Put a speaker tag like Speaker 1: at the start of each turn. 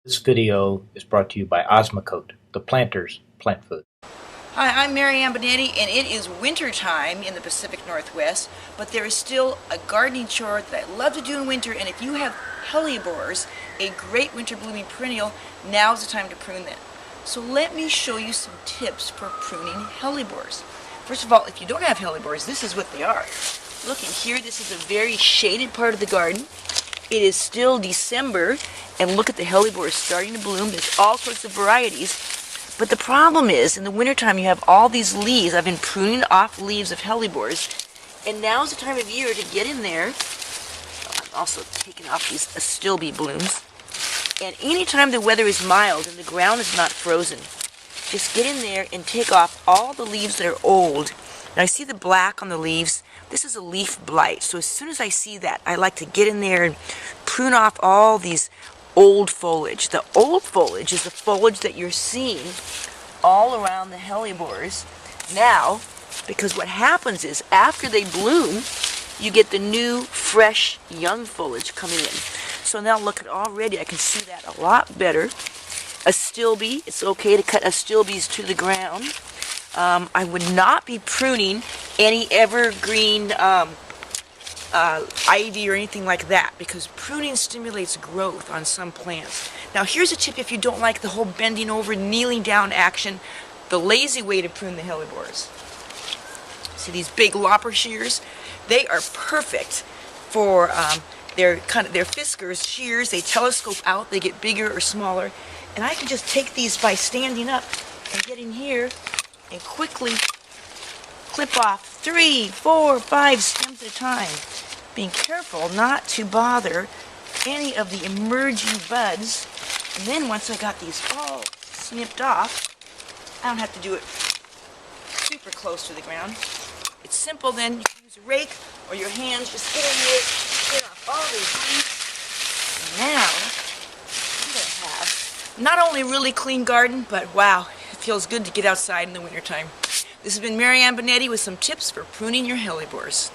Speaker 1: This video is brought to you by Osmocote, the Planters plant food.
Speaker 2: Hi, I'm Marianne Binetti, and it is winter time in the Pacific Northwest, but there is still a gardening chore that I love to do in winter, and if you have Hellebores, a great winter blooming perennial, now's the time to prune them. So let me show you some tips for pruning Hellebores. First of all, if you don't have Hellebores, this is what they are. Look in here, this is a very shaded part of the garden. It is still December, and look at the Hellebores starting to bloom. There's all sorts of varieties. But the problem is, in the wintertime, you have all these leaves. I've been pruning off leaves of Hellebores, and now's the time of year to get in there. I'm also taking off these astilbe blooms. And anytime the weather is mild and the ground is not frozen, just get in there and take off all the leaves that are old. Now I see the black on the leaves. This is a leaf blight. So as soon as I see that, I like to get in there and prune off all these old foliage. The old foliage is the foliage that you're seeing all around the Hellebores now, because what happens is after they bloom, you get the new, fresh, young foliage coming in. So now look at already, I can see that a lot better. Astilbe, it's okay to cut astilbes to the ground. I would not be pruning any evergreen ivy or anything like that, because pruning stimulates growth on some plants. Now here's a tip if you don't like the whole bending over, kneeling down action, the lazy way to prune the Hellebores. See these big lopper shears? They are perfect for they're Fiskars shears. They telescope out, they get bigger or smaller, and I can just take these by standing up and get in here and quickly clip off 3, 4, 5 stems at a time, being careful not to bother any of the emerging buds. And then once I got these all snipped off, I don't have to do it super close to the ground. It's simple then. You can use a rake or your hands, just get in there, get off all these leaves. And now I'm going to have not only a really clean garden, but wow, it feels good to get outside in the wintertime. This has been Marianne Binetti with some tips for pruning your Hellebores.